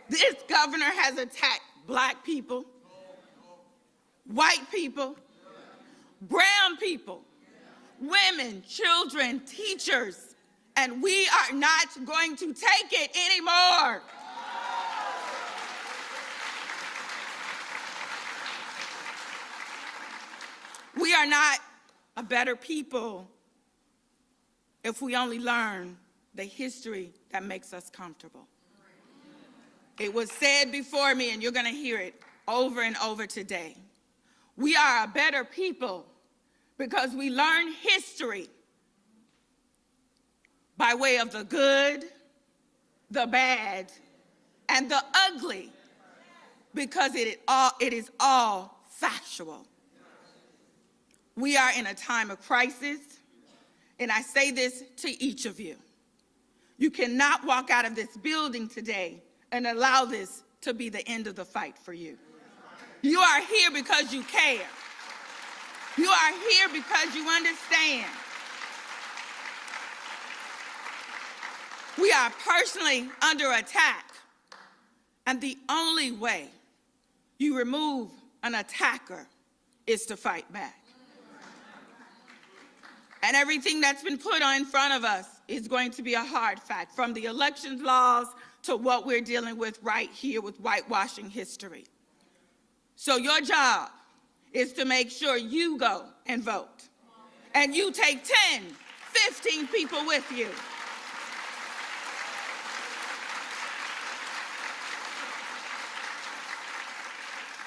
This governor has attacked black people, white people, brown people, women, children, teachers, and we are not going to take it anymore. We are not a better people if we only learn the history that makes us comfortable. It was said before me, and you're going to hear it over and over today. We are a better people because we learn history by way of the good, the bad, and the ugly, because it is all factual. We are in a time of crisis, and I say this to each of you. You cannot walk out of this building today and allow this to be the end of the fight for you. You are here because you care. You are here because you understand. We are personally under attack, and the only way you remove an attacker is to fight back. And everything that's been put in front of us is going to be a hard fact, from the elections laws to what we're dealing with right here with whitewashing history. So your job is to make sure you go and vote. And you take 10, 15 people with you.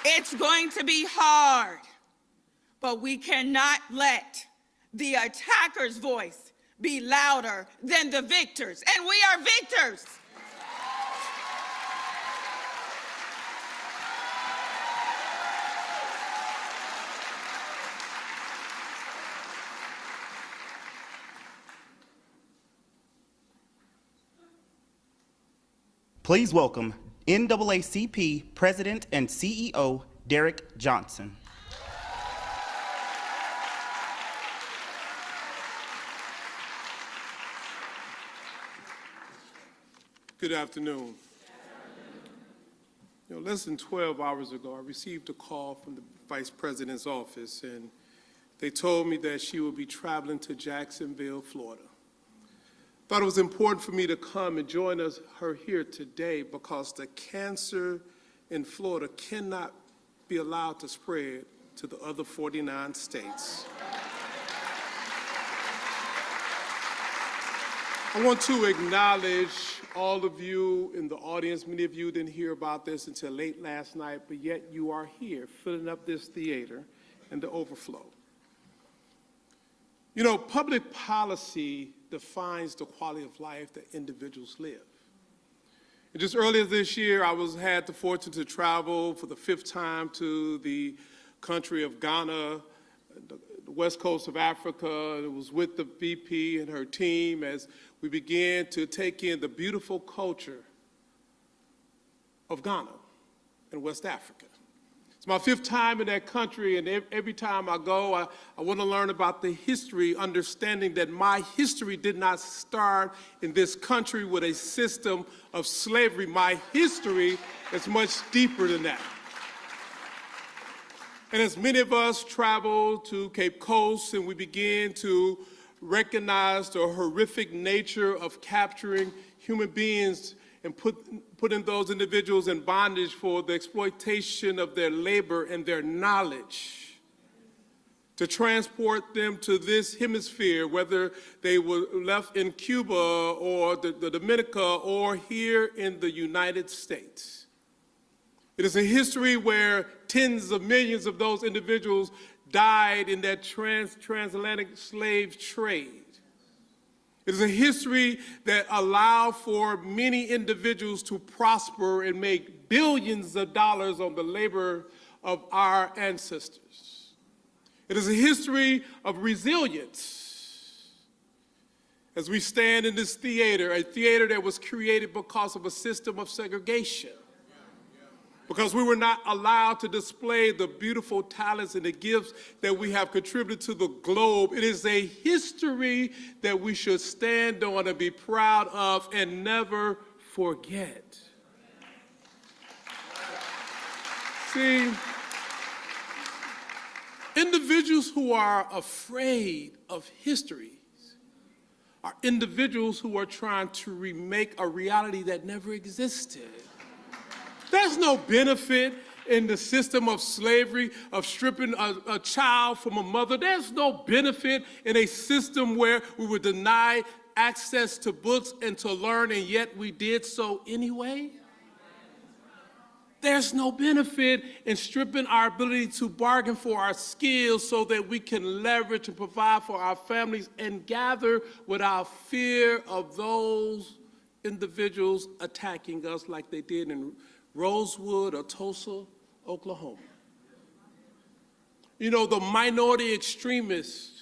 It's going to be hard, but we cannot let the attacker's voice be louder than the victors, and we are victors. Please welcome NAACP President and CEO Derrick Johnson. Good afternoon. Less than 12 hours ago, I received a call from the Vice President's office, and they told me that she will be traveling to Jacksonville, Florida. Thought it was important for me to come and join her here today because the cancer in Florida cannot be allowed to spread to the other 49 states. I want to acknowledge all of you in the audience. Many of you didn't hear about this until late last night, but yet you are here filling up this theater and the overflow. Public policy defines the quality of life that individuals live. And just earlier this year, I had the fortune to travel for the 5th time to the country of Ghana, the west coast of Africa. It was with the VP and her team as we began to take in the beautiful culture of Ghana in West Africa. It's my 5th time in that country, and every time I go, I want to learn about the history, understanding that my history did not start in this country with a system of slavery. My history is much deeper than that. And as many of us travel to Cape Coast and we begin to recognize the horrific nature of capturing human beings and putting those individuals in bondage for the exploitation of their labor and their knowledge, to transport them to this hemisphere, whether they were left in Cuba or the Dominica or here in the United States. It is a history where tens of millions of those individuals died in that transatlantic slave trade. It is a history that allowed for many individuals to prosper and make billions of dollars on the labor of our ancestors. It is a history of resilience. As we stand in this theater, a theater that was created because of a system of segregation, because we were not allowed to display the beautiful talents and the gifts that we have contributed to the globe. It is a history that we should stand on and be proud of and never forget. See, individuals who are afraid of history are individuals who are trying to remake a reality that never existed. There's no benefit in the system of slavery, of stripping a child from a mother. There's no benefit in a system where we were denied access to books and to learn, and yet we did so anyway. There's no benefit in stripping our ability to bargain for our skills so that we can leverage and provide for our families and gather without fear of those individuals attacking us like they did in Rosewood or Tulsa, Oklahoma. You know, the minority extremists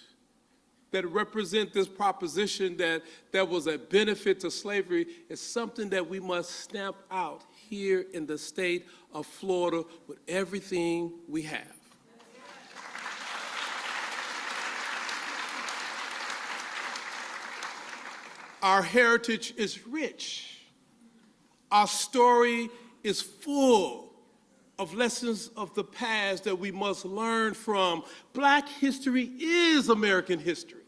that represent this proposition that there was a benefit to slavery is something that we must stamp out here in the state of Florida with everything we have. Our heritage is rich. Our story is full of lessons of the past that we must learn from. Black history is American history.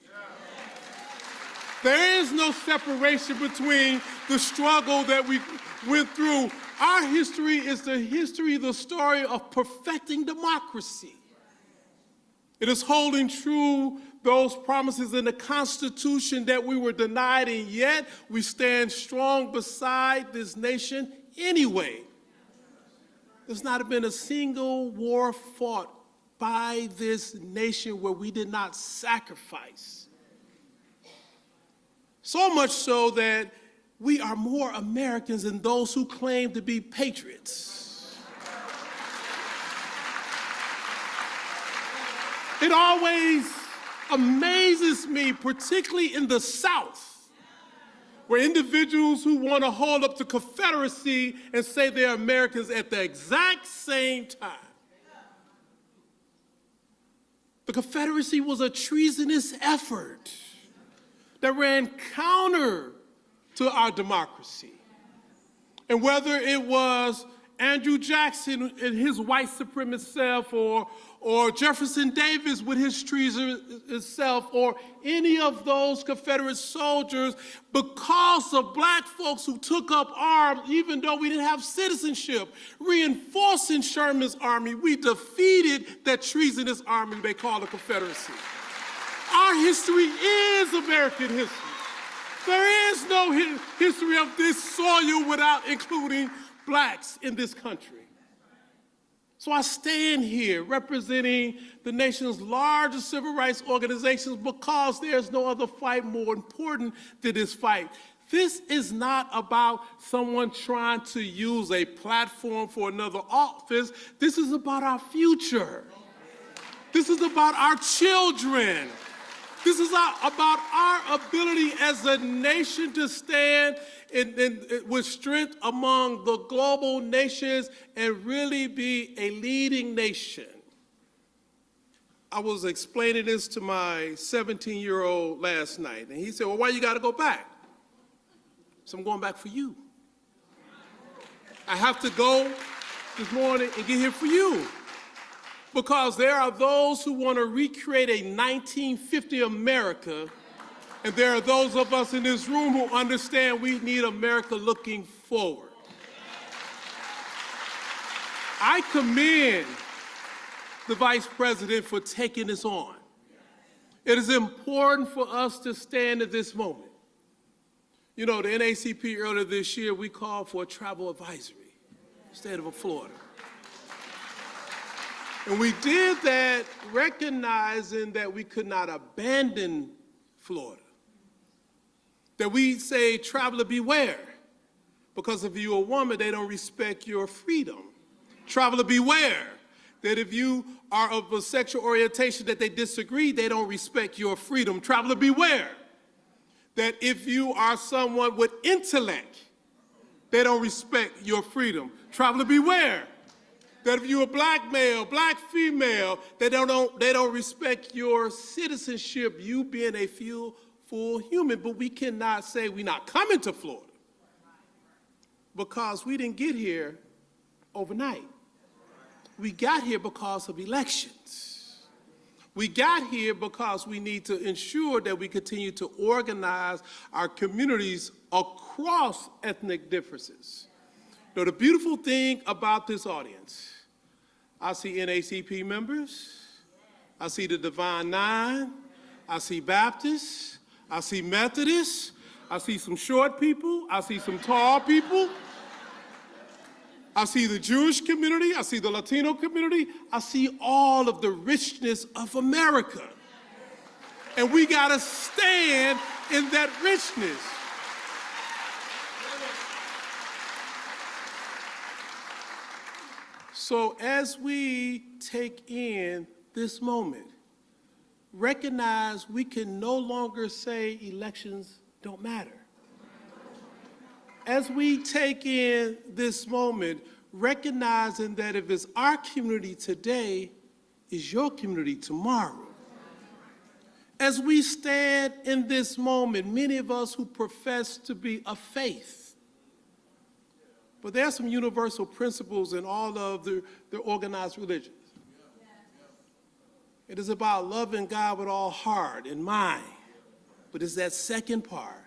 There is no separation between the struggle that we went through. Our history is the story of perfecting democracy. It is holding true those promises in the Constitution that we were denied, and yet we stand strong beside this nation anyway. There's not been a single war fought by this nation where we did not sacrifice. So much so that we are more Americans than those who claim to be patriots. It always amazes me, particularly in the South, where individuals who want to hold up the Confederacy and say they're Americans at the exact same time. The Confederacy was a treasonous effort that ran counter to our democracy. And whether it was Andrew Jackson and his white supremacist self, or Jefferson Davis with his treasonous self, or any of those Confederate soldiers, because of black folks who took up arms, even though we didn't have citizenship, reinforcing Sherman's army, we defeated that treasonous army they call the Confederacy. Our history is American history. There is no history of this soil without including blacks in this country. So I stand here representing the nation's largest civil rights organizations because there's no other fight more important than this fight. This is not about someone trying to use a platform for another office. This is about our future. This is about our children. This is about our ability as a nation to stand with strength among the global nations and really be a leading nation. I was explaining this to my 17-year-old last night, and he said, well, why you got to go back? So I'm going back for you. I have to go this morning and get here for you. Because there are those who want to recreate a 1950 America, and there are those of us in this room who understand we need America looking forward. I commend the Vice President for taking this on. It is important for us to stand at this moment. You know, the NAACP earlier this year, we called for a travel advisory, state of Florida. And we did that recognizing that we could not abandon Florida. That we say, traveler beware, because if you're a woman, they don't respect your freedom. Traveler beware, that if you are of a sexual orientation that they disagree, they don't respect your freedom. Traveler beware, that if you are someone with intellect, they don't respect your freedom. Traveler beware, that if you're a black male, black female, they don't respect your citizenship, you being a full human. But we cannot say we're not coming to Florida because we didn't get here overnight. we got here because of elections. We got here because we need to ensure that we continue to organize our communities across ethnic differences. Now, the beautiful thing about this audience, I see NAACP members, I see the Divine Nine, I see Baptists, I see Methodists, I see some short people, I see some tall people, I see the Jewish community, I see the Latino community, I see all of the richness of America. And we gotta stand in that richness. So as we take in this moment, recognize we can no longer say elections don't matter. As we take in this moment, recognizing that if it's our community today, it's your community tomorrow. As we stand in this moment, many of us who profess to be of faith, but there are some universal principles in all of the organized religions. It is about loving God with all heart and mind, but it's that second part,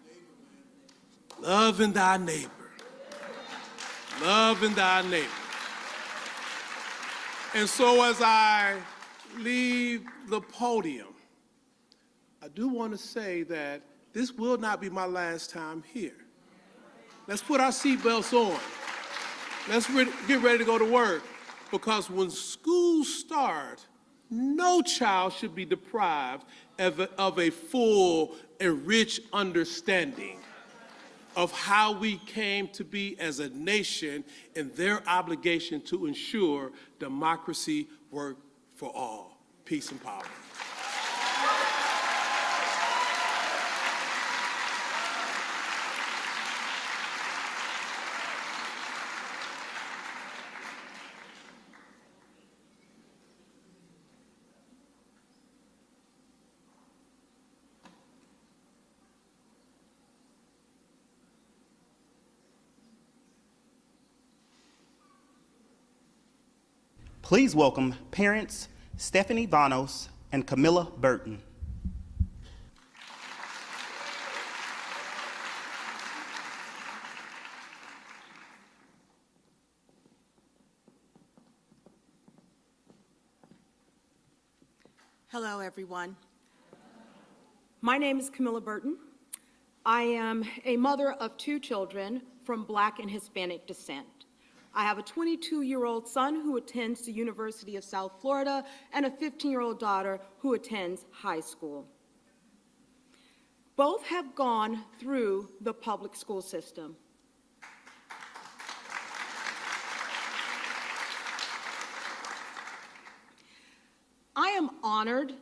loving thy neighbor. Loving thy neighbor. And so as I leave the podium, I do want to say that this will not be my last time here. Let's put our seatbelts on. Let's get ready to go to work, because when schools start, no child should be deprived of a full and rich understanding of how we came to be as a nation and their obligation to ensure democracy worked for all. Peace and power. Please welcome parents Stephanie Vanos and Camilla Burton. Hello, everyone. My name is Camilla Burton. I am a mother of 2 children from Black and Hispanic descent. I have a 22-year-old son who attends the University of South Florida and a 15-year-old daughter who attends high school. Both have gone through the public school system. I am honored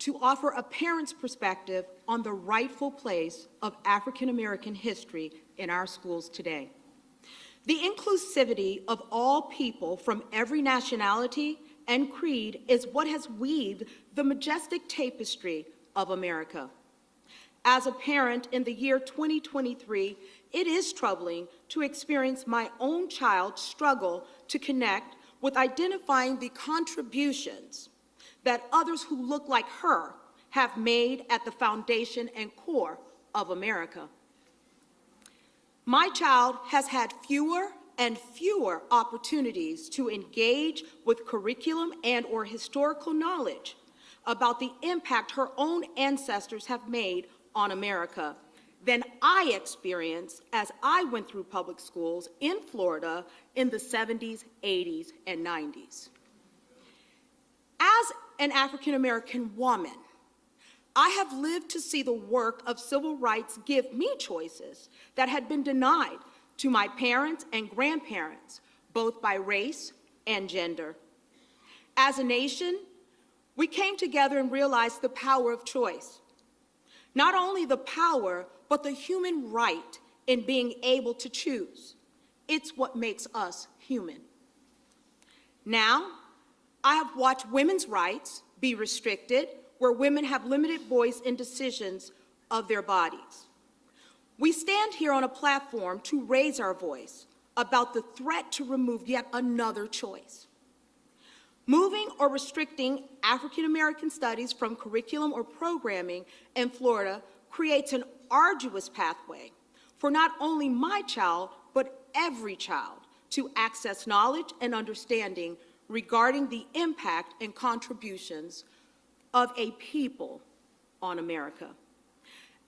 to offer a parent's perspective on the rightful place of African American history in our schools today. The inclusivity of all people from every nationality and creed is what has weaved the majestic tapestry of America. As a parent in the year 2023, it is troubling to experience my own child struggle to connect with identifying the contributions that others who look like her have made at the foundation and core of America. My child has had fewer and fewer opportunities to engage with curriculum and/or historical knowledge about the impact her own ancestors have made on America than I experienced as I went through public schools in Florida in the 70s, 80s, and 90s. As an African American woman, I have lived to see the work of civil rights give me choices that had been denied to my parents and grandparents, both by race and gender. As a nation, we came together and realized the power of choice. Not only the power, but the human right in being able to choose. It's what makes us human. Now, I have watched women's rights be restricted, where women have limited voice in decisions of their bodies. We stand here on a platform to raise our voice about the threat to remove yet another choice. Moving or restricting African American studies from curriculum or programming in Florida creates an arduous pathway for not only my child, but every child to access knowledge and understanding regarding the impact and contributions of a people on America.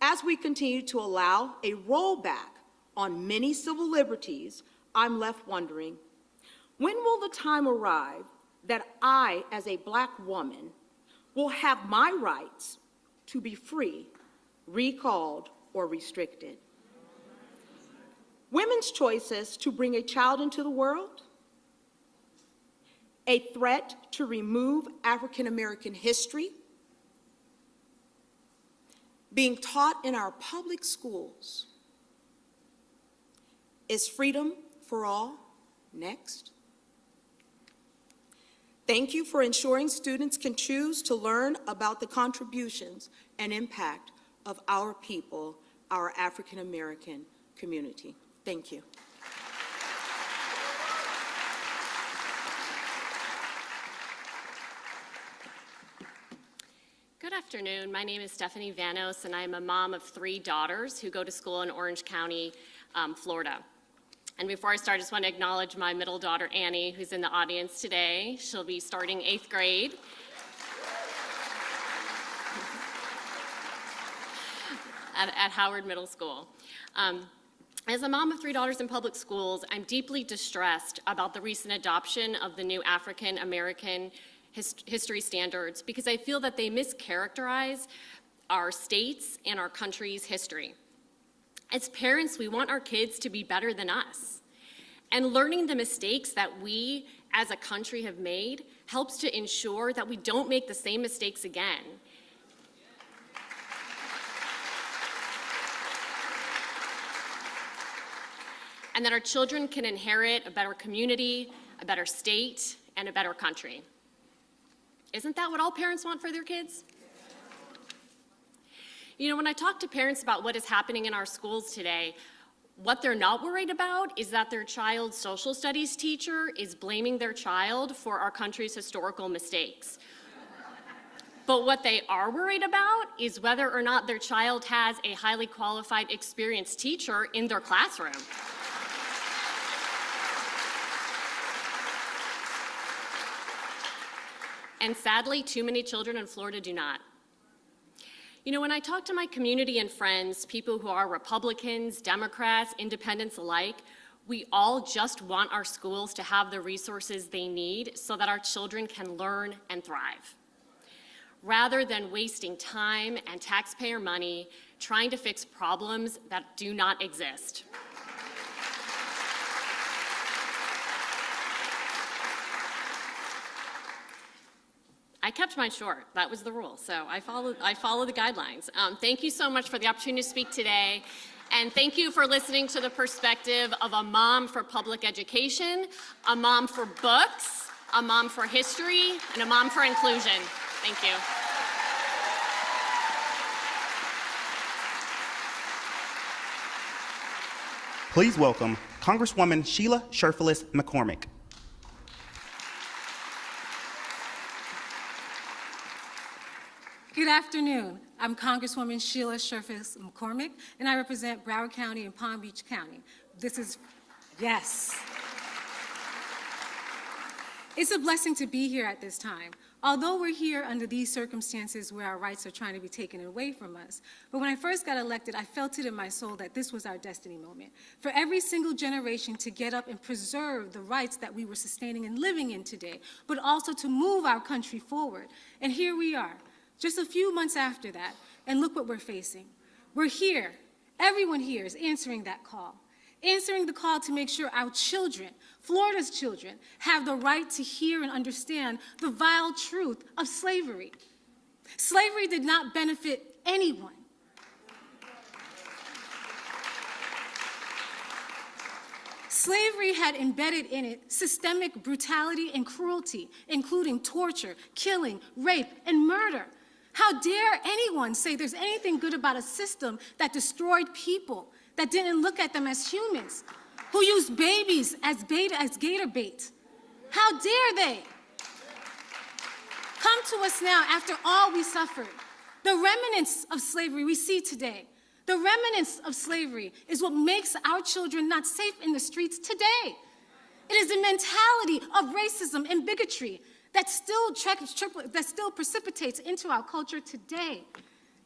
As we continue to allow a rollback on many civil liberties, I'm left wondering, when will the time arrive that I, as a Black woman, will have my rights to be free, recalled, or restricted? Women's choices to bring a child into the world, a threat to remove African American history, being taught in our public schools. Is freedom for all next? Thank you for ensuring students can choose to learn about the contributions and impact of our people, our African American community. Thank you. Good afternoon. My name is Stephanie Vanos, and I'm a mom of 3 daughters who go to school in Orange County, Florida. And before I start, I just want to acknowledge my middle daughter, Annie, who's in the audience today. She'll be starting 8th grade. At Howard Middle School. As a mom of 3 daughters in public schools, I'm deeply distressed about the recent adoption of the new African American history standards because I feel that they mischaracterize our state's and our country's history. As parents, we want our kids to be better than us. And learning the mistakes that we as a country have made helps to ensure that we don't make the same mistakes again. And that our children can inherit a better community, a better state, and a better country. Isn't that what all parents want for their kids? You know, when I talk to parents about what is happening in our schools today, what they're not worried about is that their child's social studies teacher is blaming their child for our country's historical mistakes. But what they are worried about is whether or not their child has a highly qualified, experienced teacher in their classroom. And sadly, too many children in Florida do not. You know, when I talk to my community and friends, people who are Republicans, Democrats, independents alike, we all just want our schools to have the resources they need so that our children can learn and thrive. Rather than wasting time and taxpayer money trying to fix problems that do not exist. I kept mine short. That was the rule. So I follow the guidelines. Thank you so much for the opportunity to speak today. And thank you for listening to the perspective of a mom for public education, a mom for books, a mom for history, and a mom for inclusion. Thank you. Please welcome Congresswoman Sheila Sherfilis McCormick. Good afternoon. I'm Congresswoman Sheila Sherfilis McCormick, and I represent Broward County and Palm Beach County. Yes. It's a blessing to be here at this time. Although we're here under these circumstances where our rights are trying to be taken away from us, but when I first got elected, I felt it in my soul that this was our destiny moment. For every single generation to get up and preserve the rights that we were sustaining and living in today, but also to move our country forward. And here we are. Just a few months after that, and look what we're facing. We're here. Everyone here is answering that call. Answering the call to make sure our children, Florida's children, have the right to hear and understand the vile truth of slavery. Slavery did not benefit anyone. Slavery had embedded in it systemic brutality and cruelty, including torture, killing, rape, and murder. How dare anyone say there's anything good about a system that destroyed people, that didn't look at them as humans, who used babies as gator bait? How dare they? come to us now after all we suffered. The remnants of slavery we see today, the remnants of slavery is what makes our children not safe in the streets today. It is the mentality of racism and bigotry that still precipitates into our culture today.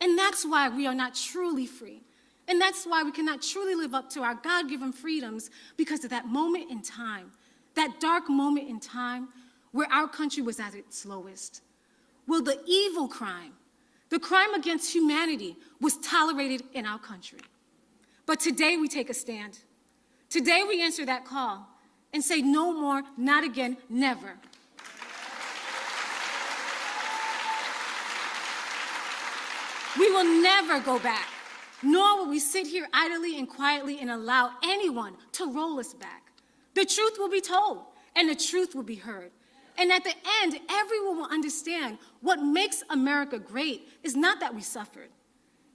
And that's why we are not truly free. And that's why we cannot truly live up to our God-given freedoms, because of that moment in time, that dark moment in time where our country was at its lowest. Well, the evil crime, the crime against humanity, was tolerated in our country. But today we take a stand. Today we answer that call and say no more, not again, never. We will never go back, nor will we sit here idly and quietly and allow anyone to roll us back. The truth will be told, and the truth will be heard. And at the end, everyone will understand what makes America great is not that we suffered.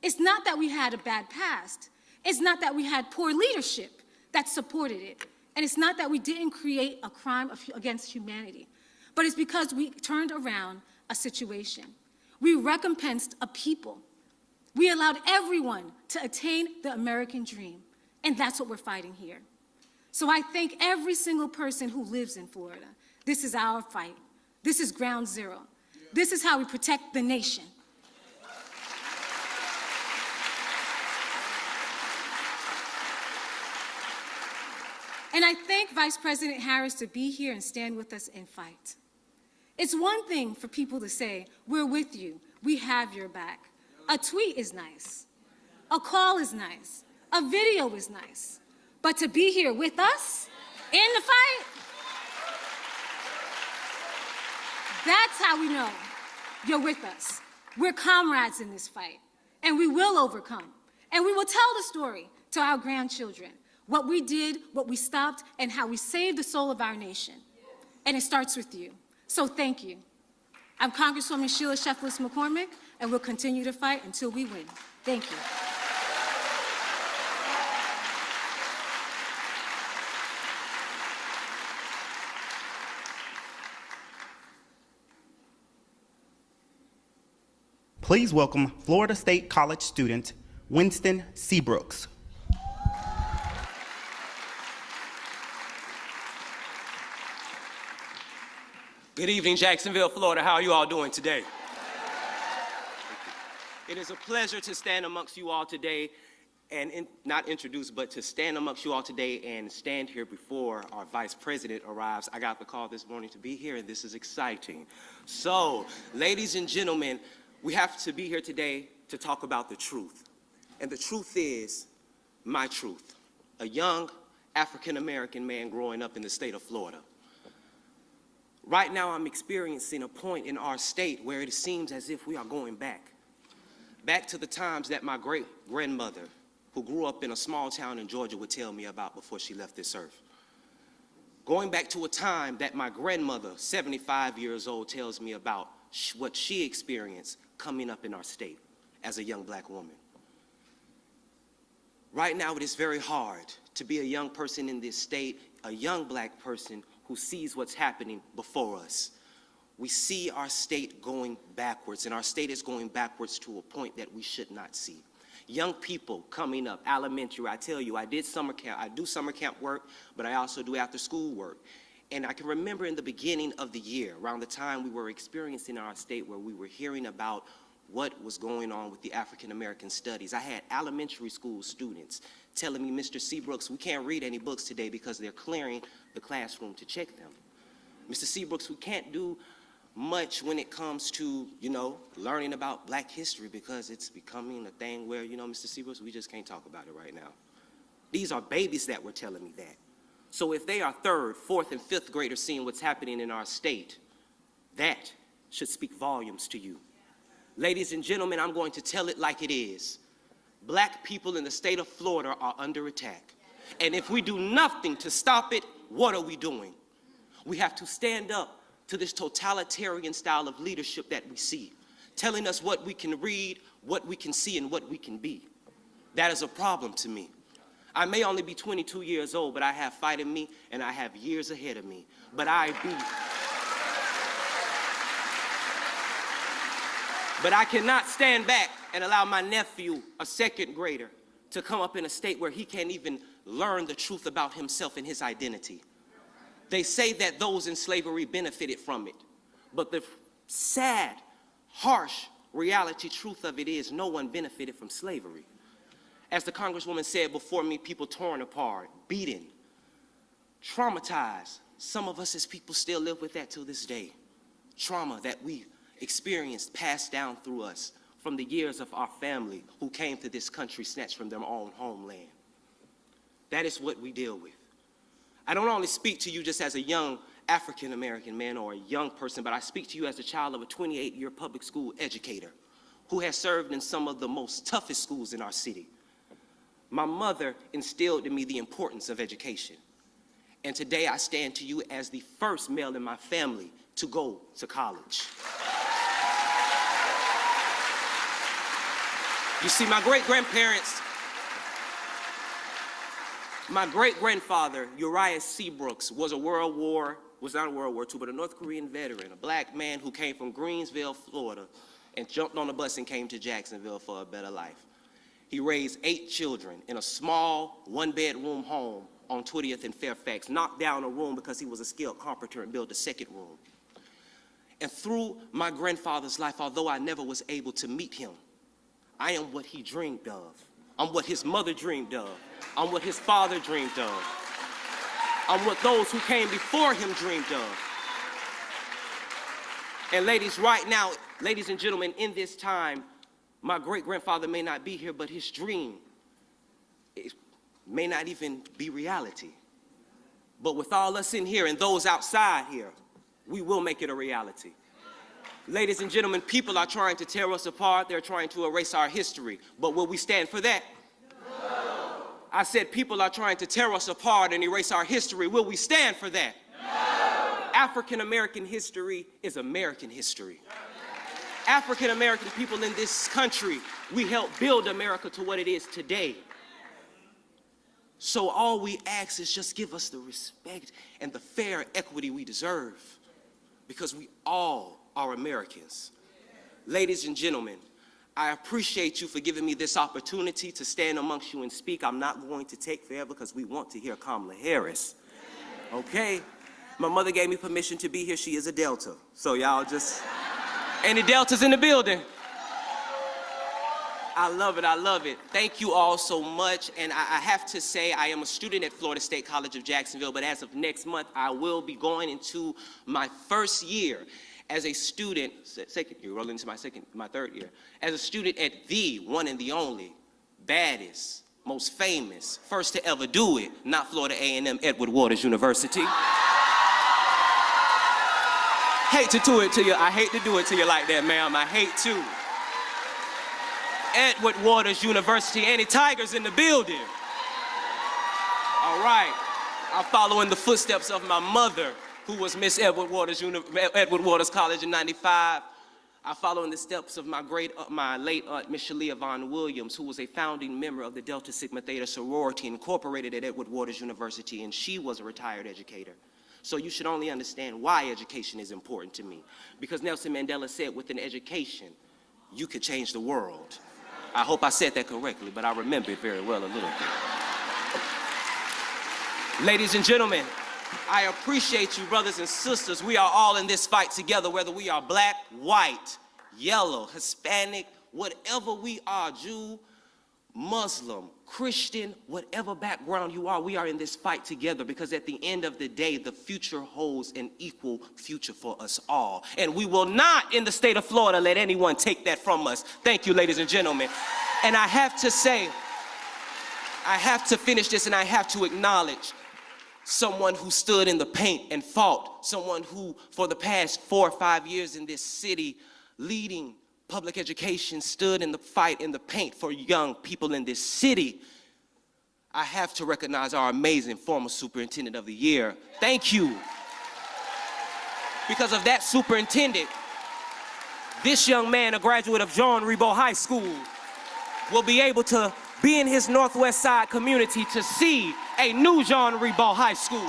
It's not that we had a bad past. It's not that we had poor leadership that supported it. And it's not that we didn't create a crime against humanity. But it's because we turned around a situation. We recompensed a people. We allowed everyone to attain the American dream. And that's what we're fighting here. So I thank every single person who lives in Florida. This is our fight. This is ground zero. This is how we protect the nation. And I thank Vice President Harris to be here and stand with us and fight. It's one thing for people to say, we're with you, we have your back. A tweet is nice. A call is nice. A video is nice. But to be here with us in the fight, that's how we know you're with us. We're comrades in this fight, and we will overcome. And we will tell the story to our grandchildren, what we did, what we stopped, and how we saved the soul of our nation. And it starts with you. So thank you. I'm Congresswoman Sheila Sheffield McCormick, and we'll continue to fight until we win. Thank you. Please welcome Florida State College student Winston Seabrooks. Good evening, Jacksonville, Florida. How are you all doing today? It is a pleasure to stand amongst you all today and not introduce, but to stand amongst you all today and stand here before our Vice President arrives. I got the call this morning to be here, and this is exciting. So, ladies and gentlemen, we have to be here today to talk about the truth. And the truth is my truth, a young African-American man growing up in the state of Florida. Right now, I'm experiencing a point in our state where it seems as if we are going back to the times that my great-grandmother, who grew up in a small town in Georgia, would tell me about before she left this earth. Going back to a time that my grandmother, 75 years old, tells me about what she experienced coming up in our state as a young black woman. Right now, it is very hard to be a young person in this state, a young black person who sees what's happening before us. We see our state going backwards, and our state is going backwards to a point that we should not see. Young people coming up, elementary, I tell you, I do summer camp work, but I also do after school work. And I can remember in the beginning of the year, around the time we were experiencing in our state where we were hearing about what was going on with the African American studies. I had elementary school students telling me, Mr. Seabrooks, we can't read any books today because they're clearing the classroom to check them. Mr. Seabrooks, we can't do much when it comes to, learning about black history because it's becoming a thing where, Mr. Seabrooks, we just can't talk about it right now. These are babies that were telling me that. So if they are 3rd, 4th, and 5th graders seeing what's happening in our state, that should speak volumes to you. Ladies and gentlemen, I'm going to tell it like it is. Black people in the state of Florida are under attack. And if we do nothing to stop it, what are we doing? We have to stand up to this totalitarian style of leadership that we see, telling us what we can read, what we can see, and what we can be. That is a problem to me. I may only be 22 years old, but I have fight in me, and I have years ahead of me. But I be. But I cannot stand back and allow my nephew, a second grader, to come up in a state where he can't even learn the truth about himself and his identity. They say that those in slavery benefited from it, but the sad, harsh reality truth of it is no one benefited from slavery. As the Congresswoman said before me, people torn apart, beaten, traumatized. Some of us as people still live with that till this day. Trauma that we experienced passed down through us from the years of our family who came to this country snatched from their own homeland. That is what we deal with. I don't only speak to you just as a young African-American man or a young person, but I speak to you as a child of a 28-year public school educator who has served in some of the most toughest schools in our city. My mother instilled in me the importance of education. And today I stand to you as the first male in my family to go to college. You see, my great-grandfather, Uriah Seabrooks, was not a World War II, but a North Korean veteran, a black man who came from Greensville, Florida, and jumped on a bus and came to Jacksonville for a better life. He raised 8 children in a small one-bedroom home on 20th and Fairfax, knocked down a room because he was a skilled carpenter and built a second room. And through my grandfather's life, although I never was able to meet him, I am what he dreamed of. I'm what his mother dreamed of. I'm what his father dreamed of. I'm what those who came before him dreamed of. And ladies, right now, ladies and gentlemen, in this time, my great-grandfather may not be here, but his dream may not even be reality. But with all us in here and those outside here, we will make it a reality. Ladies and gentlemen, people are trying to tear us apart. They're trying to erase our history. But will we stand for that? No. I said people are trying to tear us apart and erase our history. Will we stand for that? No. African American history is American history. African American people in this country, we helped build America to what it is today. So all we ask is just give us the respect and the fair equity we deserve, because we all are Americans. Ladies and gentlemen, I appreciate you for giving me this opportunity to stand amongst you and speak. I'm not going to take forever because we want to hear Kamala Harris. Okay? My mother gave me permission to be here. She is a Delta. So y'all just, any Deltas in the building? I love it, I love it. Thank you all so much. And I have to say, I am a student at Florida State College of Jacksonville, but as of next month, I will be going into my first year as a student, second year, rolling into my third year, as a student at the one and the only, baddest, most famous, first to ever do it, not Florida A&M, Edward Waters University. Hate to do it to you, I hate to do it to you like that, ma'am, I hate to. Edward Waters University, any Tigers in the building? All right, I'm following the footsteps of my mother, who was Miss Edward Waters College in '95. I follow in the steps of my late aunt, Miss Shalia Von Williams, who was a founding member of the Delta Sigma Theta sorority incorporated at Edward Waters University, and she was a retired educator. So you should only understand why education is important to me. Because Nelson Mandela said, with an education, you could change the world. I hope I said that correctly, but I remember it very well a little bit. Ladies and gentlemen, I appreciate you, brothers and sisters. We are all in this fight together, whether we are black, white, yellow, Hispanic, whatever we are, Jew, Muslim, Christian, whatever background you are, we are in this fight together, because at the end of the day, the future holds an equal future for us all. And we will not, in the state of Florida, let anyone take that from us. Thank you, ladies and gentlemen. And I have to say, I have to finish this, and I have to acknowledge someone who stood in the paint and fought, someone who, for the past 4 or 5 years in this city, leading public education, stood in the fight in the paint for young people in this city. I have to recognize our amazing former superintendent of the year. Thank you. Because of that superintendent, this young man, a graduate of John Rebo High School, will be able to be in his Northwest Side community to see a new John Rebo High School,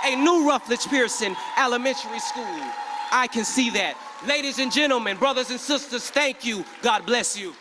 a new Ruffledge Pearson Elementary School. I can see that. Ladies and gentlemen, brothers and sisters, thank you. God bless you.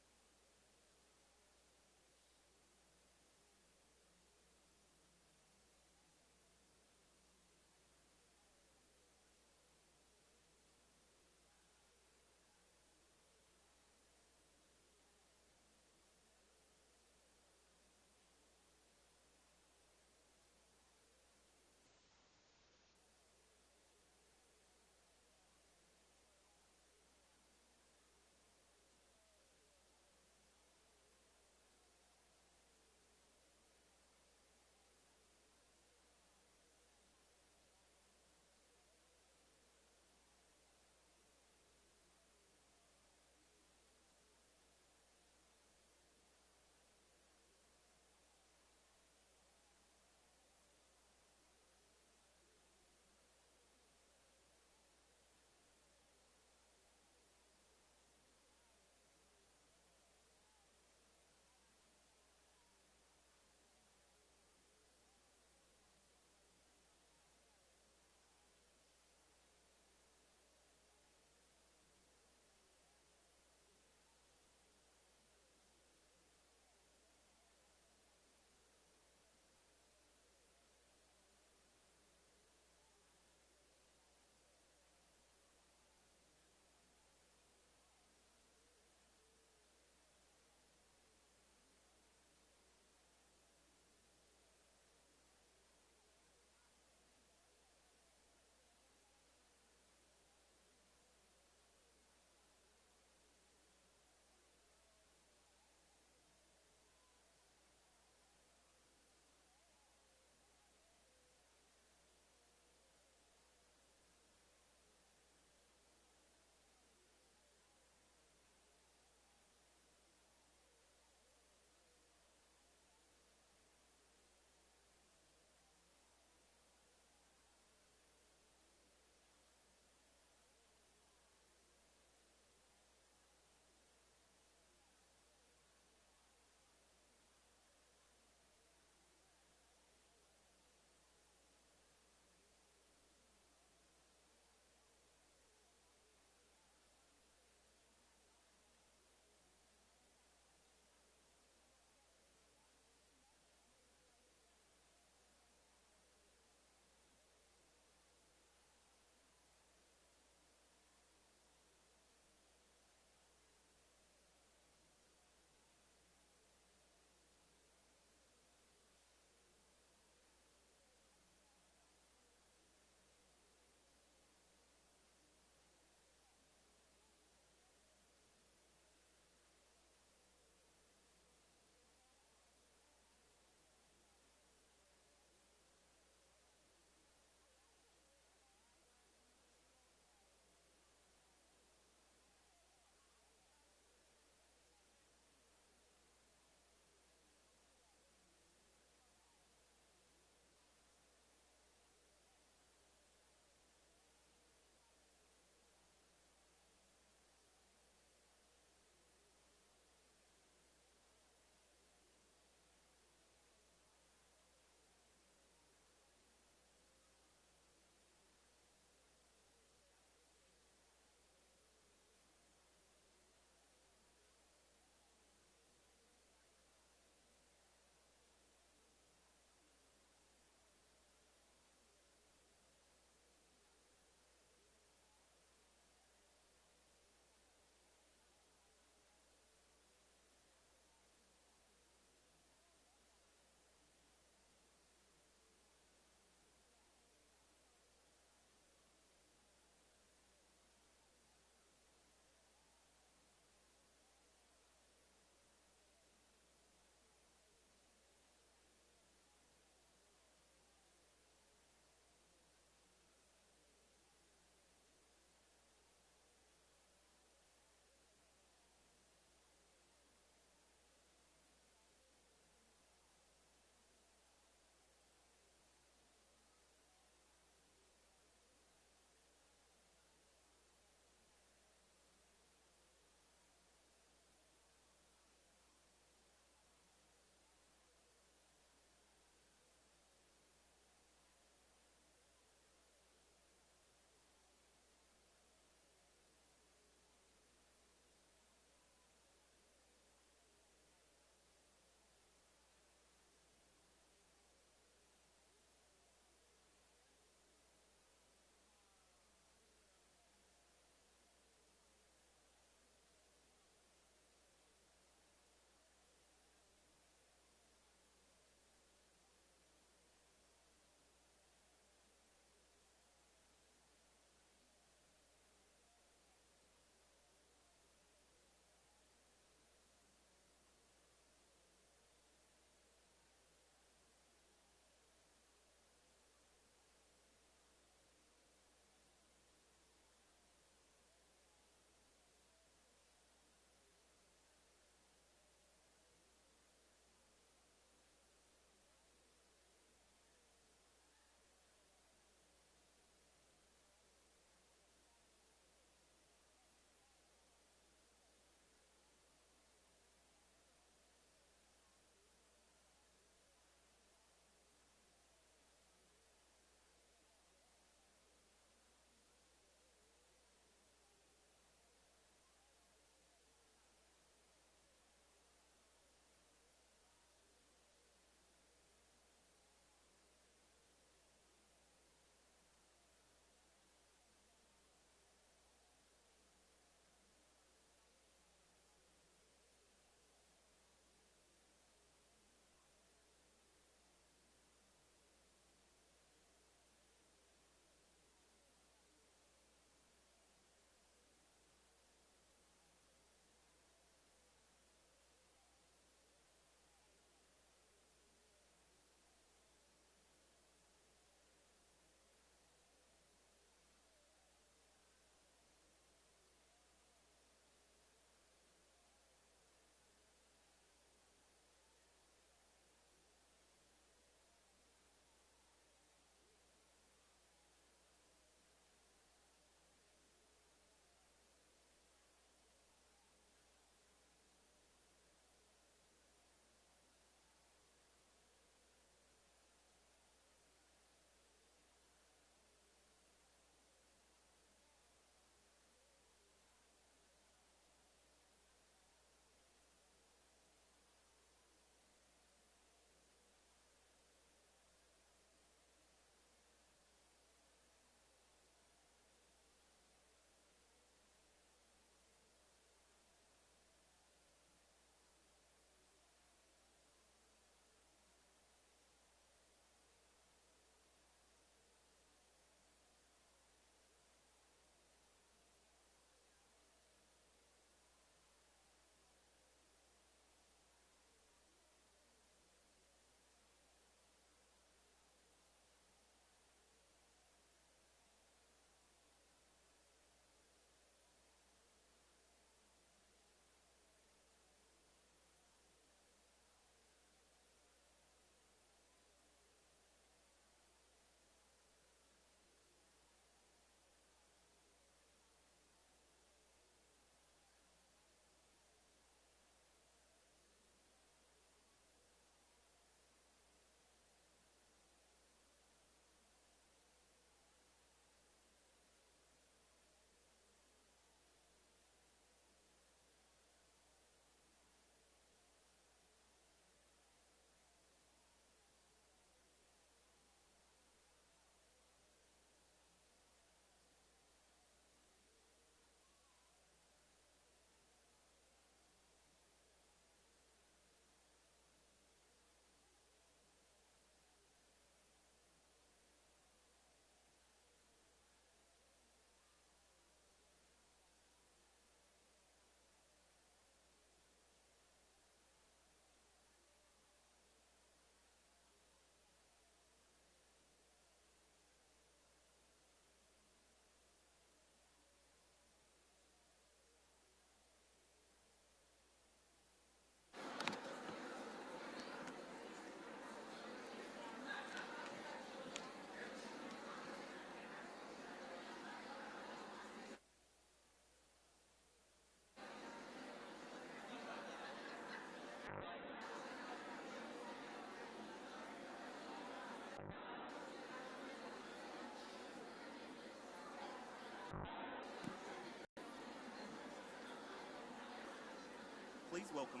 Please welcome.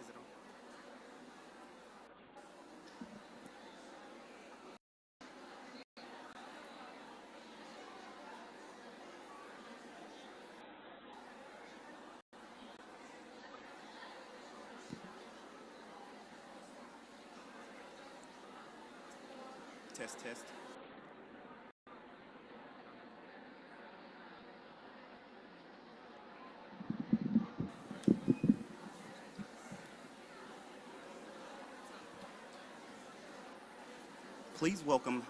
Is it on? Test, test. Please welcome.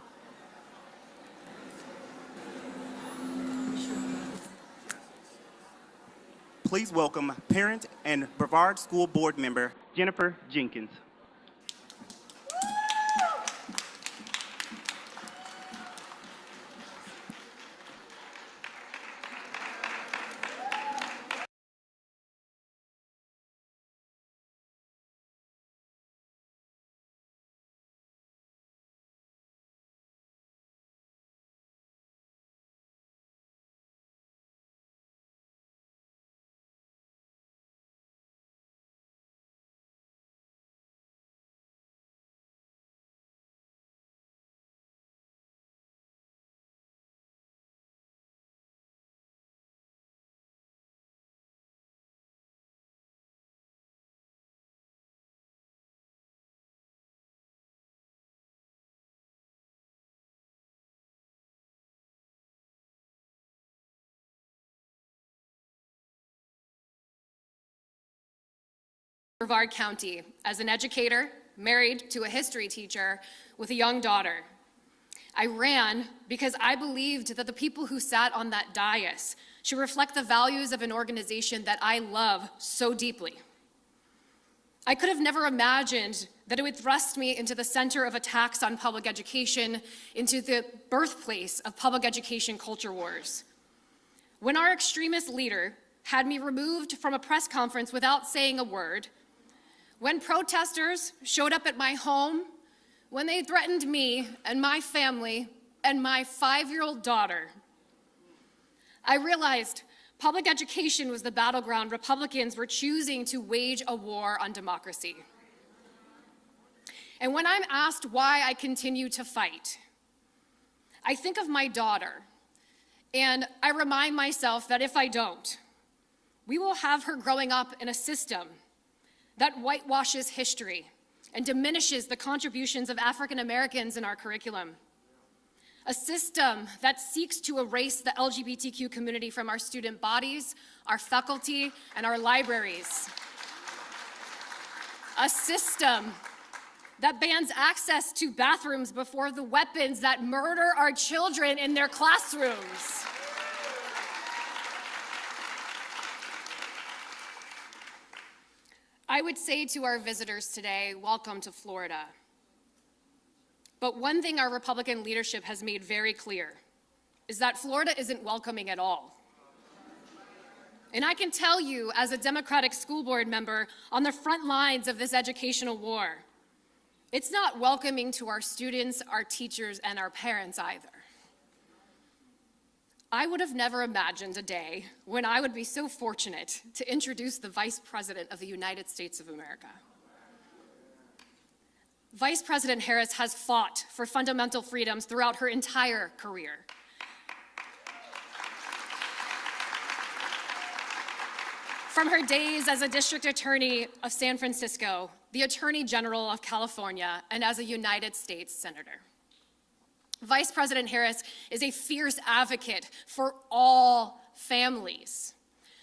Please welcome parent and Brevard School Board member Jennifer Jenkins. Brevard County as an educator, married to a history teacher with a young daughter. I ran because I believed that the people who sat on that dais should reflect the values of an organization that I love so deeply. I could have never imagined that it would thrust me into the center of attacks on public education, into the birthplace of public education culture wars. When our extremist leader had me removed from a press conference without saying a word, when protesters showed up at my home, when they threatened me and my family and my 5-year-old daughter, I realized public education was the battleground Republicans were choosing to wage a war on democracy. And when I'm asked why I continue to fight, I think of my daughter, and I remind myself that if I don't, we will have her growing up in a system that whitewashes history and diminishes the contributions of African Americans in our curriculum. A system that seeks to erase the LGBTQ community from our student bodies, our faculty, and our libraries. A system that bans access to bathrooms before the weapons that murder our children in their classrooms. I would say to our visitors today, welcome to Florida. But one thing our Republican leadership has made very clear is that Florida isn't welcoming at all. And I can tell you, as a Democratic school board member on the front lines of this educational war, it's not welcoming to our students, our teachers, and our parents either. I would have never imagined a day when I would be so fortunate to introduce the Vice President of the United States of America. Vice President Harris has fought for fundamental freedoms throughout her entire career. From her days as a district attorney of San Francisco, the Attorney General of California, and as a United States Senator. Vice President Harris is a fierce advocate for all families.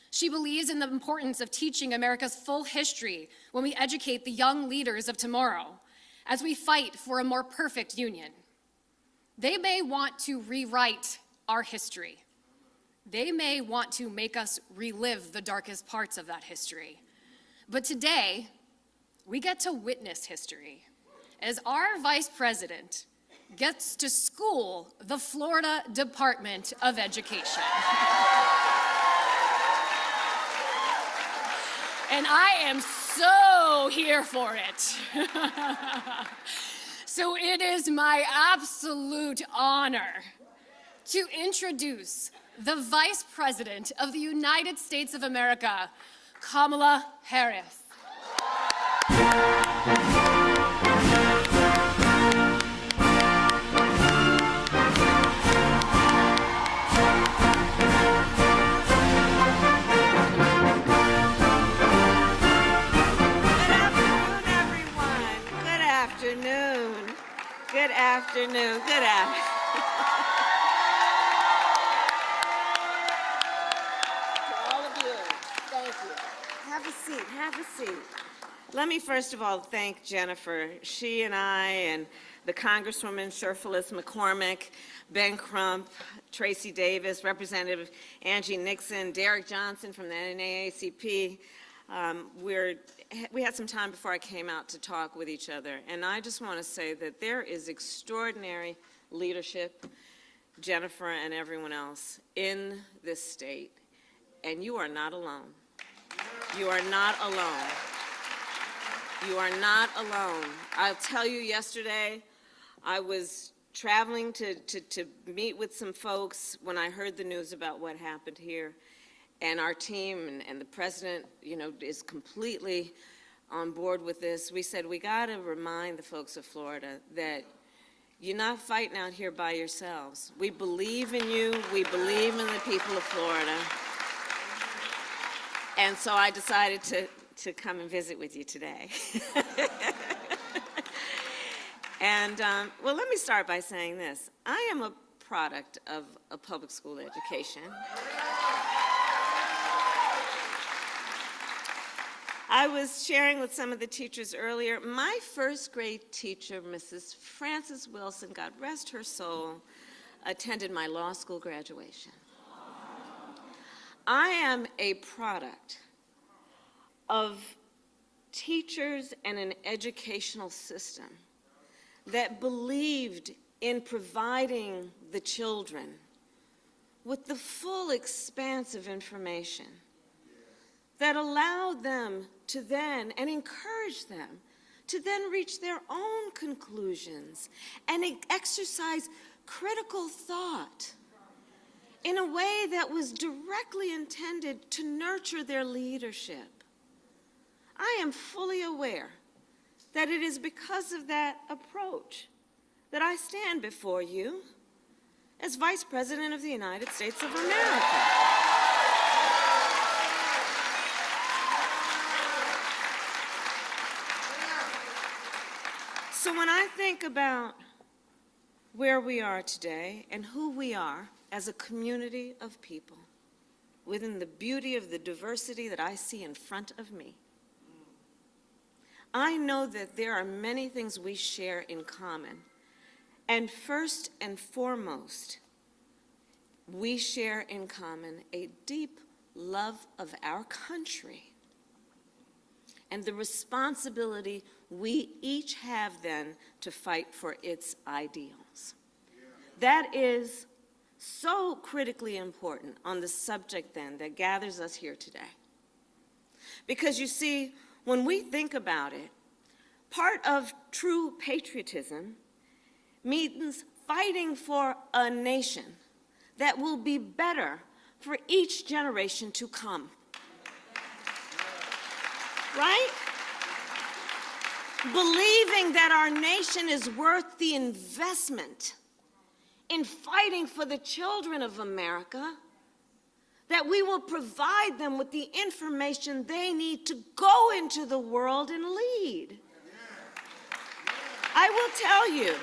She believes in the importance of teaching America's full history when we educate the young leaders of tomorrow, as we fight for a more perfect union. They may want to rewrite our history. They may want to make us relive the darkest parts of that history. But today, we get to witness history as our Vice President gets to school the Florida Department of Education. And I am so here for it. So it is my absolute honor to introduce the Vice President of the United States of America, Kamala Harris. Good afternoon. Good afternoon. Good afternoon. To all of you, thank you. Have a seat. Have a seat. Let me first of all thank Jennifer. She and I and the Congresswoman Sherfilis McCormick, Ben Crump, Tracy Davis, Representative Angie Nixon, Derek Johnson from the NAACP. We had some time before I came out to talk with each other, and I just want to say that there is extraordinary leadership, Jennifer and everyone else, in this state, and you are not alone. You are not alone. You are not alone. I'll tell you, yesterday, I was traveling to meet with some folks when I heard the news about what happened here. And our team and the president, is completely on board with this. We said, we got to remind the folks of Florida that you're not fighting out here by yourselves. We believe in you. We believe in the people of Florida. And so I decided to come and visit with you today. And, well, let me start by saying this. I am a product of a public school education. I was sharing with some of the teachers earlier, my first grade teacher, Mrs. Frances Wilson, God rest her soul, attended my law school graduation. I am a product of teachers and an educational system that believed in providing the children with the full expanse of information that allowed them to then, and encouraged them, to then reach their own conclusions and exercise critical thought in a way that was directly intended to nurture their leadership. I am fully aware that it is because of that approach that I stand before you as Vice President of the United States of America. So when I think about where we are today and who we are as a community of people, within the beauty of the diversity that I see in front of me, I know that there are many things we share in common. And first and foremost, we share in common a deep love of our country and the responsibility we each have then to fight for its ideals. That is so critically important on the subject then that gathers us here today. Because you see, when we think about it, part of true patriotism means fighting for a nation that will be better for each generation to come. Right? Believing that our nation is worth the investment in fighting for the children of America, that we will provide them with the information they need to go into the world and lead. I will tell you,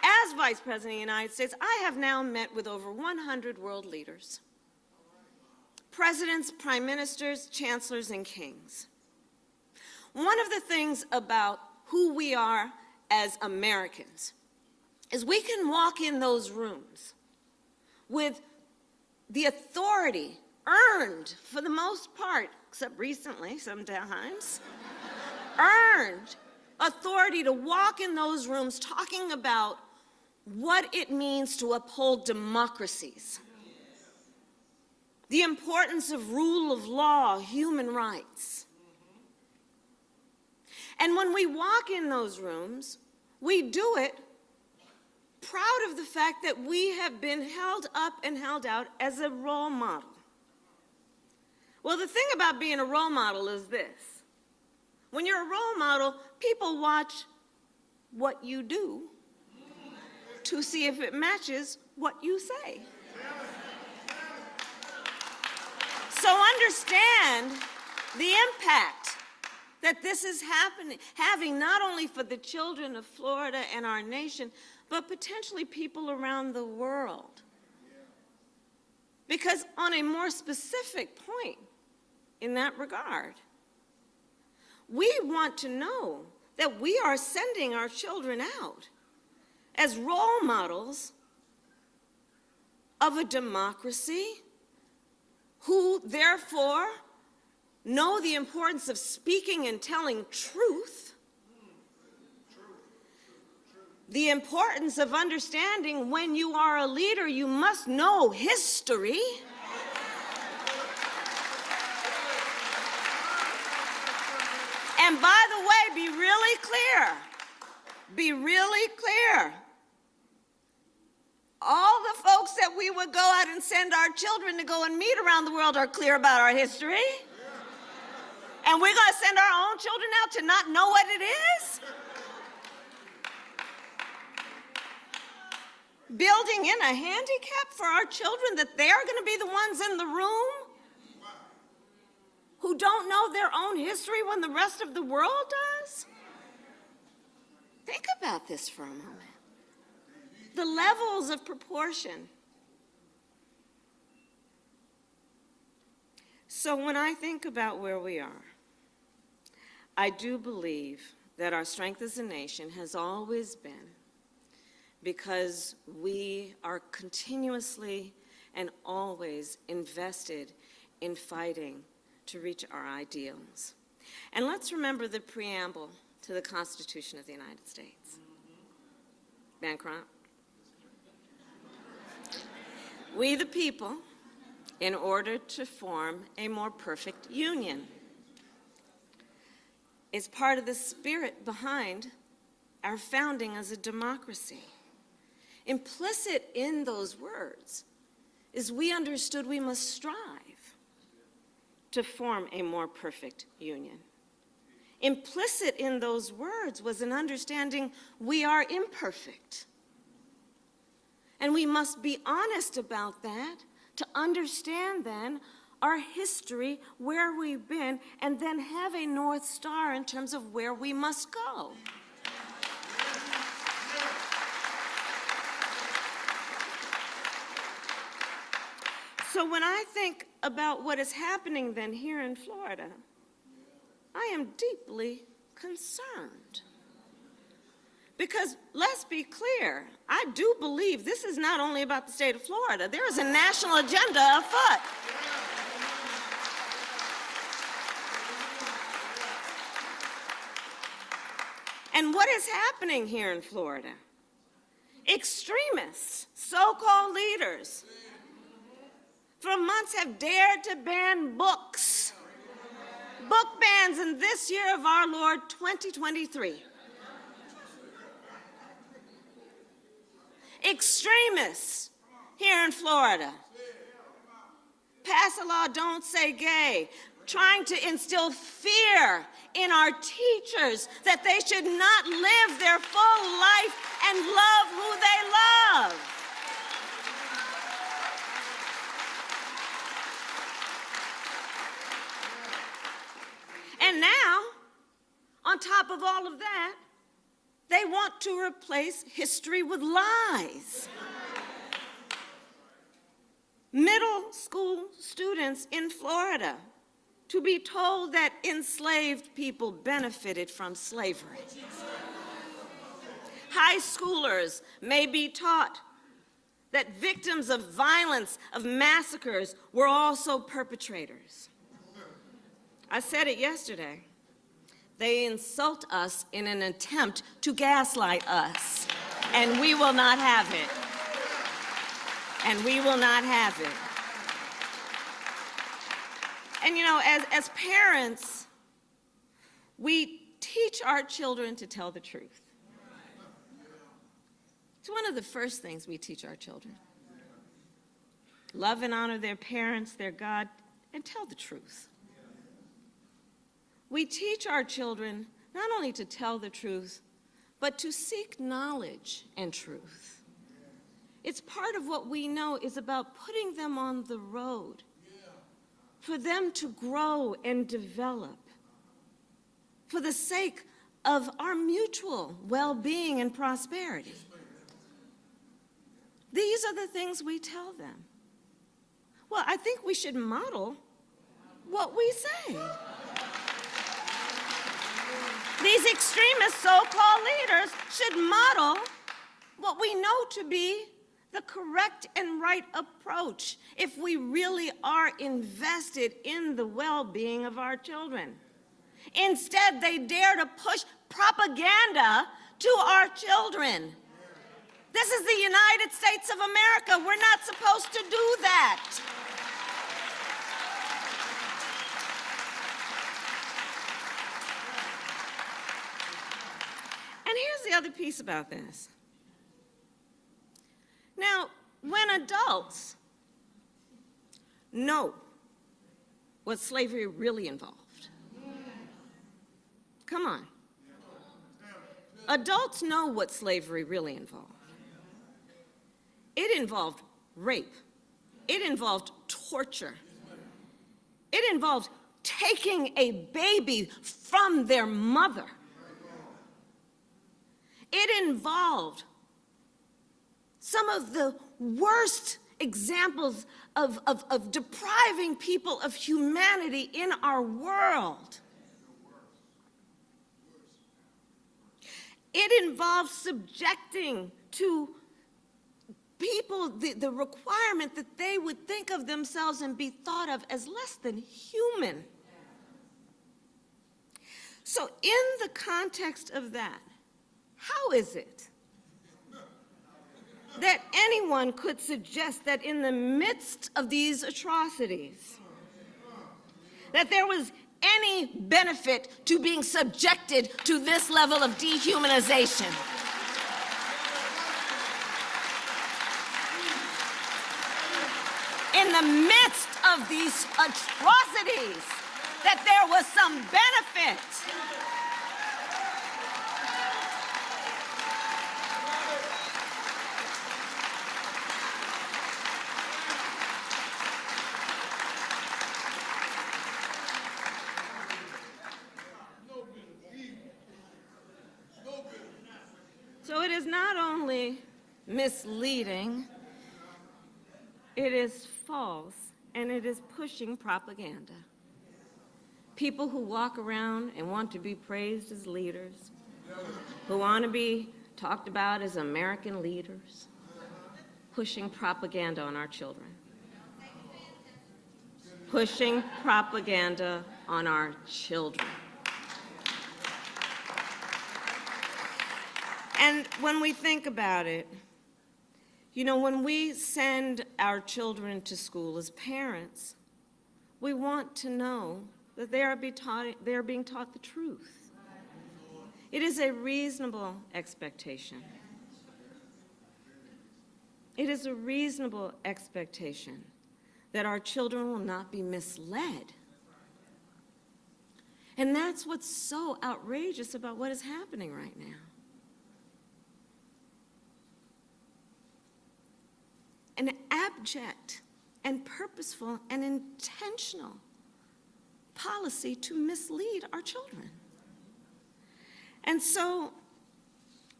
as Vice President of the United States, I have now met with over 100 world leaders, presidents, prime ministers, chancellors, and kings. One of the things about who we are as Americans is we can walk in those rooms with the authority earned, for the most part, except recently sometimes, earned authority to walk in those rooms talking about what it means to uphold democracies, the importance of rule of law, human rights. And when we walk in those rooms, we do it proud of the fact that we have been held up and held out as a role model. Well, the thing about being a role model is this. When you're a role model, people watch what you do to see if it matches what you say. So understand the impact that this is having not only for the children of Florida and our nation, but potentially people around the world. Because on a more specific point in that regard, we want to know that we are sending our children out as role models of a democracy who therefore know the importance of speaking and telling truth, the importance of understanding when you are a leader, you must know history. And by the way, be really clear. Be really clear. All the folks that we would go out and send our children to go and meet around the world are clear about our history. And we're going to send our own children out to not know what it is? Building in a handicap for our children that they are going to be the ones in the room who don't know their own history when the rest of the world does? Think about this for a moment. The levels of proportion. So when I think about where we are, I do believe that our strength as a nation has always been because we are continuously and always invested in fighting to reach our ideals. And let's remember the preamble to the Constitution of the United States. Bancroft. We the people, in order to form a more perfect union. It's part of the spirit behind our founding as a democracy. Implicit in those words is we understood we must strive to form a more perfect union. Implicit in those words was an understanding we are imperfect. And we must be honest about that to understand then our history, where we've been, and then have a North Star in terms of where we must go. So when I think about what is happening then here in Florida, I am deeply concerned. Because let's be clear, I do believe this is not only about the state of Florida. There is a national agenda afoot. And what is happening here in Florida? Extremists, so-called leaders, for months have dared to ban books. Book bans in this year of our Lord 2023. Extremists here in Florida pass a law, don't say gay, trying to instill fear in our teachers that they should not live their full life and love who they love. And now, on top of all of that, they want to replace history with lies. Middle school students in Florida to be told that enslaved people benefited from slavery. High schoolers may be taught that victims of violence, of massacres, were also perpetrators. I said it yesterday. They insult us in an attempt to gaslight us, and we will not have it. And we will not have it. And you know, as parents, we teach our children to tell the truth. It's one of the first things we teach our children. Love and honor their parents, their God, and tell the truth. We teach our children not only to tell the truth, but to seek knowledge and truth. It's part of what we know is about putting them on the road for them to grow and develop for the sake of our mutual well-being and prosperity. These are the things we tell them. Well, I think we should model what we say. These extremist so-called leaders should model what we know to be the correct and right approach if we really are invested in the well-being of our children. Instead, they dare to push propaganda to our children. This is the United States of America. We're not supposed to do that. And here's the other piece about this. Now, when adults know what slavery really involved, come on. Adults know what slavery really involved. It involved rape. It involved torture. It involved taking a baby from their mother. It involved some of the worst examples of depriving people of humanity in our world. It involves subjecting to people the requirement that they would think of themselves and be thought of as less than human. So in the context of that, how is it that anyone could suggest that in the midst of these atrocities, that there was any benefit to being subjected to this level of dehumanization? In the midst of these atrocities, that there was some benefit. So it is not only misleading, it is false, and it is pushing propaganda. People who walk around and want to be praised as leaders, who want to be talked about as American leaders, pushing propaganda on our children. Pushing propaganda on our children. And when we think about it, you know, when we send our children to school as parents, we want to know that they are being taught the truth. It is a reasonable expectation. It is a reasonable expectation that our children will not be misled. And that's what's so outrageous about what is happening right now. An abject and purposeful and intentional policy to mislead our children. And so,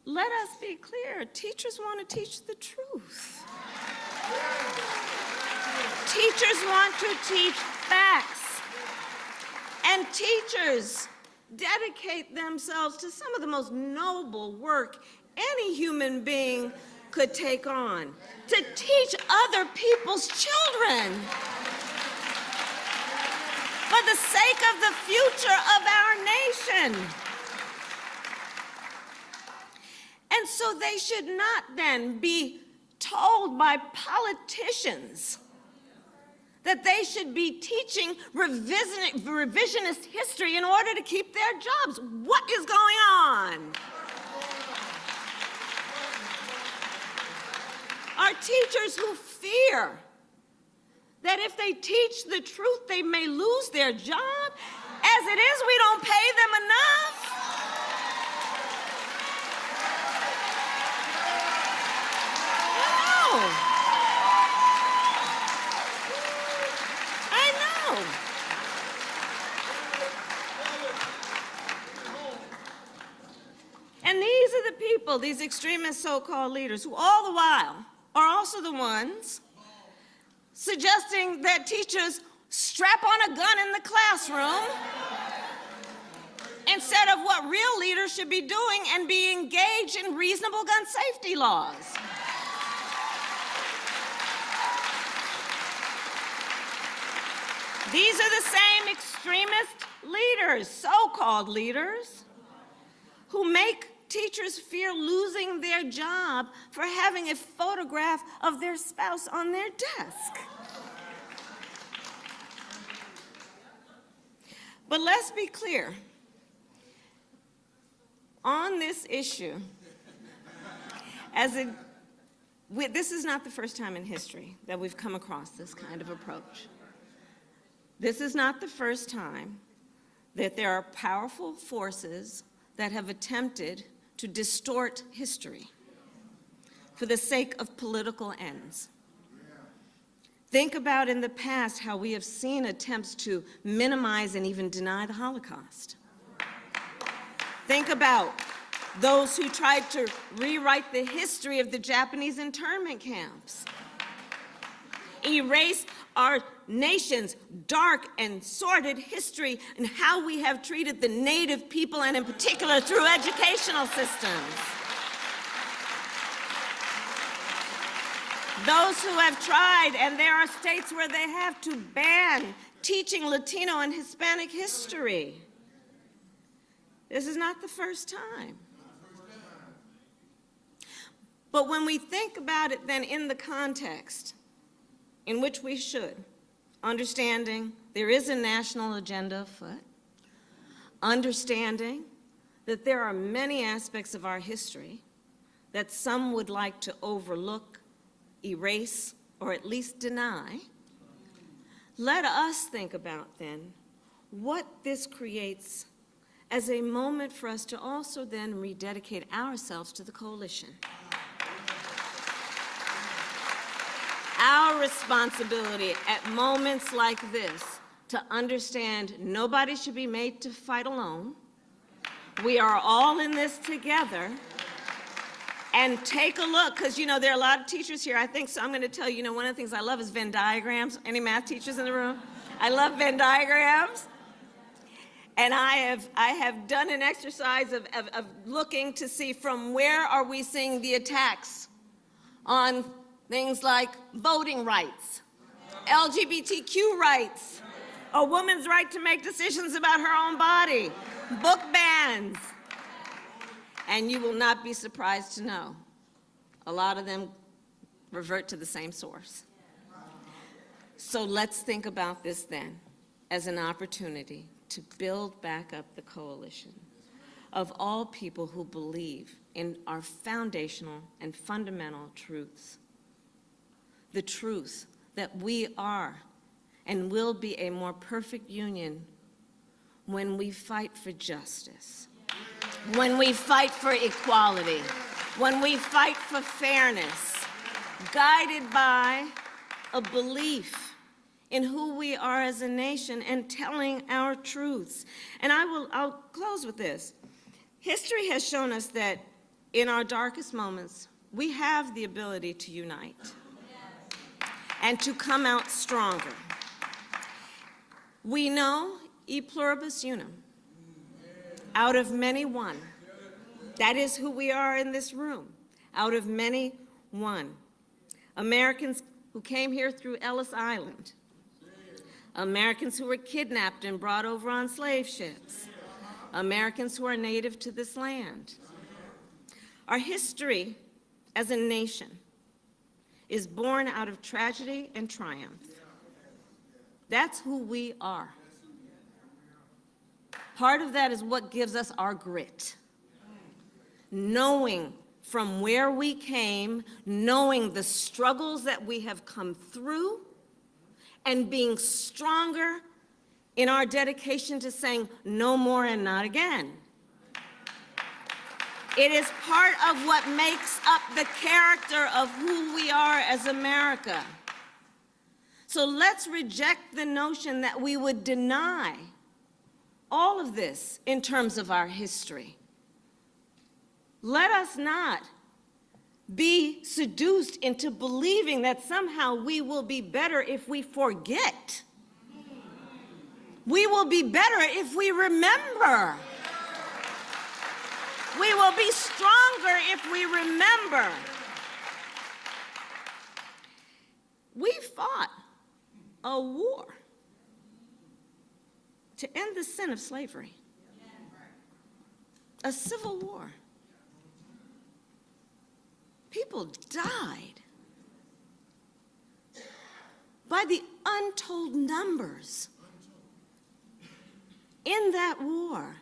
let us be clear, teachers want to teach the truth. Teachers want to teach facts. And teachers dedicate themselves to some of the most noble work any human being could take on, to teach other people's children for the sake of the future of our nation. And so they should not then be told by politicians that they should be teaching revisionist history in order to keep their jobs. What is going on? Are teachers who fear that if they teach the truth, they may lose their job. As it is, we don't pay them enough. I know. And these are the people, these extremist so-called leaders, who all the while are also the ones suggesting that teachers strap on a gun in the classroom instead of what real leaders should be doing and be engaged in reasonable gun safety laws. These are the same extremist leaders, so-called leaders, who make teachers fear losing their job for having a photograph of their spouse on their desk. But let's be clear. On this issue, this is not the first time in history that we've come across this kind of approach. This is not the first time that there are powerful forces that have attempted to distort history for the sake of political ends. Think about in the past how we have seen attempts to minimize and even deny the Holocaust. Think about those who tried to rewrite the history of the Japanese internment camps, erase our nation's dark and sordid history and how we have treated the native people, and in particular through educational systems. Those who have tried, and there are states where they have, to ban teaching Latino and Hispanic history. This is not the first time. But when we think about it then in the context in which we should, understanding there is a national agenda afoot, understanding that there are many aspects of our history that some would like to overlook, erase, or at least deny, let us think about then what this creates as a moment for us to also then rededicate ourselves to the coalition. Our responsibility at moments like this to understand nobody should be made to fight alone. We are all in this together. And take a look, because you know there are a lot of teachers here. I think so. I'm going to tell you, one of the things I love is Venn diagrams. Any math teachers in the room? I love Venn diagrams. And I have done an exercise of looking to see from where are we seeing the attacks on things like voting rights, LGBTQ rights, a woman's right to make decisions about her own body, book bans. And you will not be surprised to know a lot of them revert to the same source. So let's think about this then as an opportunity to build back up the coalition of all people who believe in our foundational and fundamental truths. The truth that we are and will be a more perfect union when we fight for justice, when we fight for equality, when we fight for fairness, guided by a belief in who we are as a nation and telling our truths. And I'll close with this. History has shown us that in our darkest moments, we have the ability to unite and to come out stronger. We know e pluribus unum, out of many one. That is who we are in this room, out of many one. Americans who came here through Ellis Island, Americans who were kidnapped and brought over on slave ships, Americans who are native to this land. Our history as a nation is born out of tragedy and triumph. That's who we are. Part of that is what gives us our grit. Knowing from where we came, knowing the struggles that we have come through, and being stronger in our dedication to saying no more and not again. It is part of what makes up the character of who we are as America. So let's reject the notion that we would deny all of this in terms of our history. Let us not be seduced into believing that somehow we will be better if we forget. We will be better if we remember. We will be stronger if we remember. We fought a war to end the sin of slavery. A civil war. People died by the untold numbers in that war,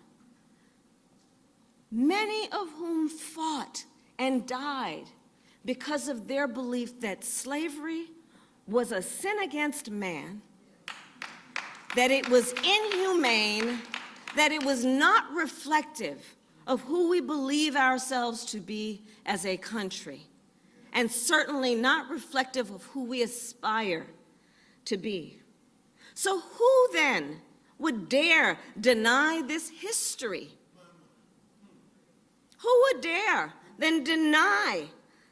many of whom fought and died because of their belief that slavery was a sin against man, that it was inhumane, that it was not reflective of who we believe ourselves to be as a country, and certainly not reflective of who we aspire to be. So who then would dare deny this history? Who would dare then deny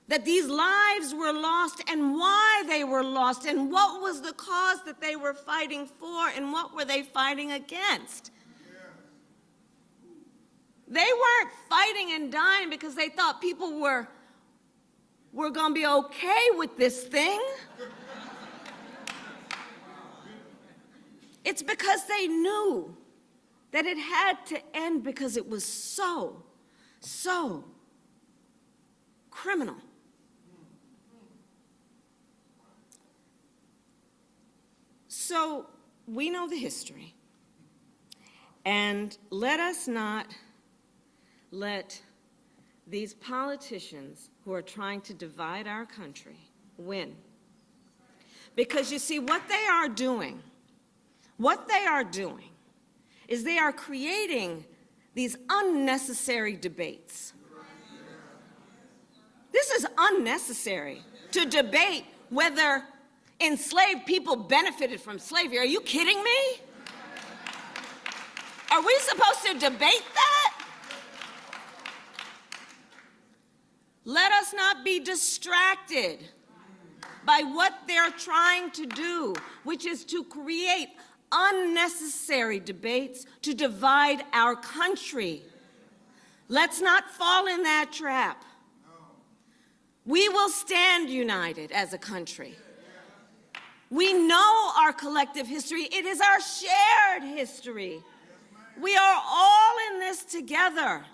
that these lives were lost and why they were lost and what was the cause that they were fighting for and what were they fighting against? They weren't fighting and dying because they thought people were going to be okay with this thing. It's because they knew that it had to end because it was so criminal. So we know the history, and let us not let these politicians who are trying to divide our country win. Because you see, what they are doing is they are creating these unnecessary debates. This is unnecessary to debate whether enslaved people benefited from slavery. Are you kidding me? Are we supposed to debate that? Let us not be distracted by what they're trying to do, which is to create unnecessary debates to divide our country. Let's not fall in that trap. We will stand united as a country. We know our collective history. It is our shared history. We are all in this together.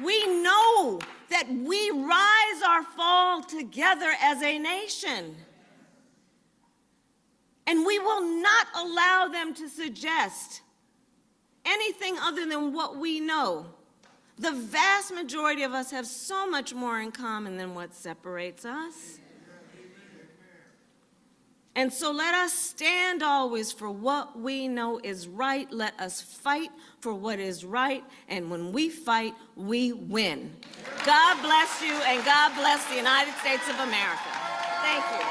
We know that we rise or fall together as a nation. And we will not allow them to suggest anything other than what we know. The vast majority of us have so much more in common than what separates us. And so let us stand always for what we know is right. Let us fight for what is right. And when we fight, we win. God bless you, and God bless the United States of America. Thank you.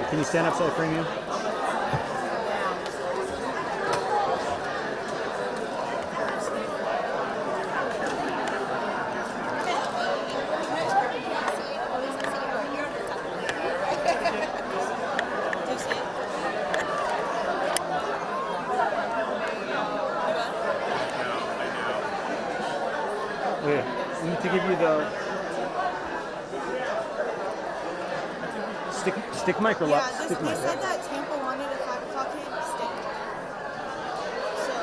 Can you stand up so I frame you? Wait, we need to give you the stick mic or Yeah, stick they mic. said that Tampa wanted a 5 o'clock hit stick. So,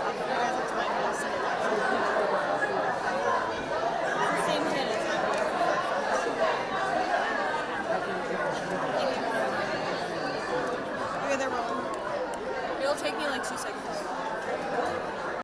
if you guys have time, I'll send it out. It's the same hit as Okay, they're rolling. It'll take me like 2 seconds.